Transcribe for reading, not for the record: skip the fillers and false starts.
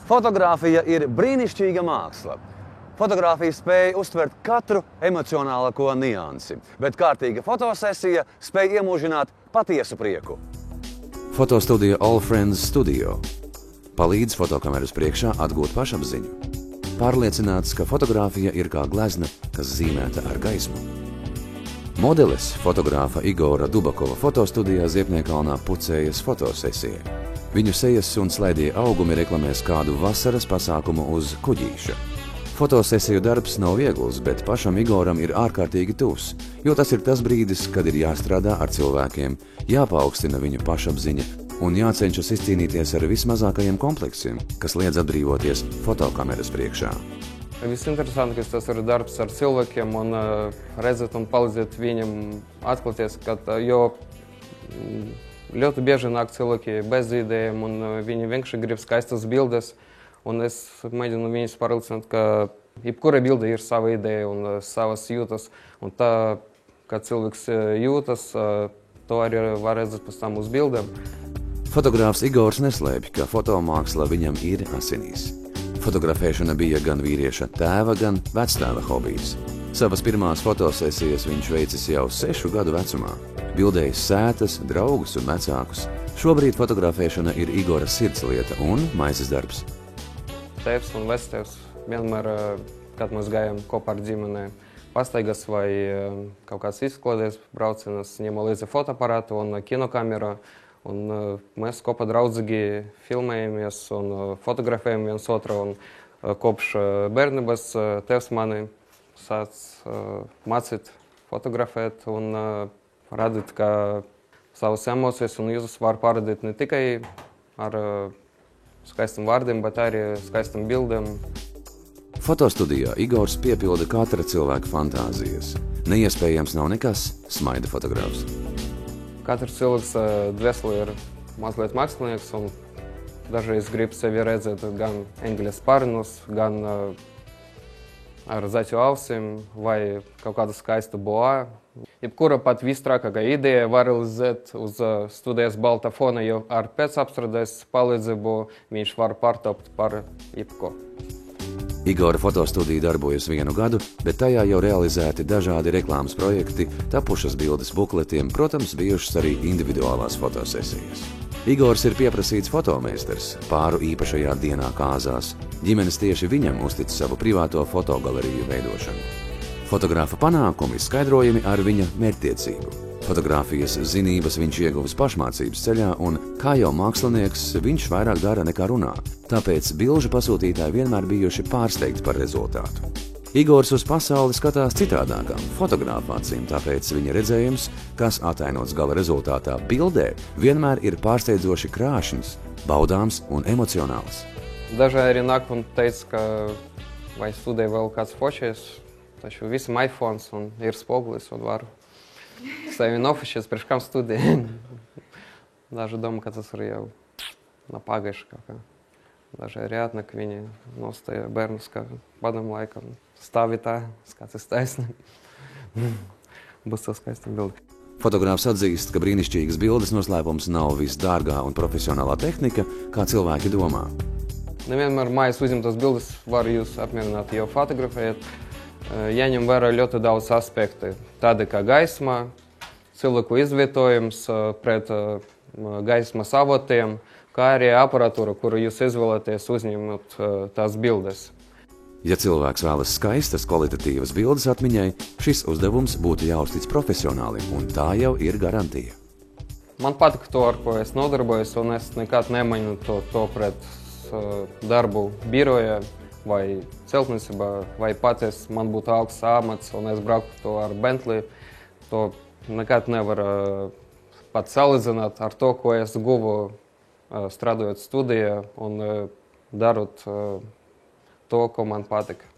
Fotogrāfija ir brīnišķīga māksla. Fotogrāfija spēj uztvert katru emocionālāko niansi, bet kārtīga fotosesija spēj iemūžināt patiesu prieku. Fotostudija All Friends Studio palīdz fotokameras priekšā atgūt pašapziņu. Pārliecināts, ka fotogrāfija ir kā glezna, kas zīmēta ar gaismu. Modelis fotogrāfa Igora Dubakova fotostudijā Ziepniekalnā pucējas fotosesijai. Viņu sejas un slaidie augumi reklamēs kādu vasaras pasākumu uz kuģīša. Fotosesiju darbs nav viegls, bet pašam Igoram ir ārkārtīgi tuvs, jo tas ir tas brīdis, kad ir jāstrādā ar cilvēkiem, jāpaukstina viņu pašapziņa un jācenšas izcīnīties ar vismazākajiem kompleksiem, kas liedz atbrīvoties fotokameras priekšā. Visinteresantākais tas ir darbs ar cilvēkiem un redzēt un palīdzēt viņam atklāties, jo ļoti bieži nāk cilvēki bez idejām un viņi vienkārši grib skaistas bildes. Un es mēģinu viņus pārliecināt, ka jebkura bilde ir sava ideja un savas jūtas. Un tā, kā cilvēks jūtas, to arī var redzēt pēc tam uz bildēm. Fotogrāfs Igors neslēpj, ka fotomāksla viņam ir asinīs. Fotografēšana bija gan vīrieša tēva, gan vectēva hobijs. Savas pirmās fotosesijas viņš veicis jau 6 gadu vecumā. Bildējis sētas, draugus un vecākus. Šobrīd fotografēšana ir Igora sirdslieta un maizes darbs. Tēvs un vectēvs vienmēr, kad mēs gājām kopā ar ģimeni pastaigas vai kaut kāds izklaides braucienas, ņēma līdzi fotoaparātu un kinokameru. Un mēs kopā draudzīgi filmējamies un fotografējam viens otru. Un kopš bērnības tēvs mani sāc mācīt fotografēt un radīt, ka savas emocijas un jūtas var parādīt ne tikai ar skaistam vārdiem, bet arī skaistam bildēm. Fotostudijā Igors piepilda katra cilvēka fantāzijas. Neiespējams nav nekas, smaida fotogrāfs. Katrs cilvēks dvēselē ir mazliet mākslinieks un dažreiz grib sevi redzēt gan eņģeļa sparnus, gan ar zaķu ausīm vai kaut kādu skaistu boā. Jebkura pat vistrākākā ideja var realizēt uz studijas balta fona, jo ar pēcapstrādes palīdzību viņš var pārtopt par jebko. Igora fotostudija darbojas 1 gadu, bet tajā jau realizēti dažādi reklāmas projekti, tapušas bildes bukletiem, protams, bijušas arī individuālās fotosesijas. Igors ir pieprasīts fotomeistars pāru īpašajā dienā kāzās. Ģimenes tieši viņam uztic savu privāto fotogaleriju veidošanu. Fotogrāfa panākumi skaidrojami ar viņa mērķtiecību. Fotogrāfijas zinības viņš ieguvis pašmācības ceļā un, kā jau mākslinieks, viņš vairāk dara nekā runā. Tāpēc bilžu pasūtītāji vienmēr bijuši pārsteigti par rezultātu. Igors uz pasauli skatās citādākām fotogrāfa acīm, tāpēc viņa redzējums, kas atainots gala rezultātā bildē, vienmēr ir pārsteidzoši krāšņs, baudāms un emocionāls. Daži arī nāk un teica, ka vai studē vēl kāds fočēs, taču visam iPhones un ir spogulis un varu sevi nofočēt, priekš kam studē. Daži domā, ka tas ir jau pagaiši kaut kā. Daži arī atnāk, viņi nostāja bērnus, kā padam laikam stāvi tā, skats taisni. Būs tā skaista bilde. Fotogrāfs atzīst, ka brīnišķīgas bildes noslēpums nav visdārgā un profesionālā tehnika, kā cilvēki domā. Nevienmēr mājas uzņemtas bildes var jūs apmierināt, jo fotografējat. Jāņem vērā ļoti daudz aspektu, tādi kā gaisma, cilvēku izvietojums pret gaismas avotiem, kā arī aparatūra, kuru jūs izvēlaties uzņemot tās bildes. Ja cilvēks vēlas skaistas, kvalitatīvas bildes atmiņai, šis uzdevums būtu jāuztic profesionālim, un tā jau ir garantija. Man patīk to, ar ko es nodarbojos, un es nekad nemainu to pret darbu biroja vai celtniecībā, vai pats man būtu augsts amats, un es brauktu to ar Bentley, to nekad nevar pat salīdzināt ar to, ko es guvu strādājot studijā un darot to, ko man patika.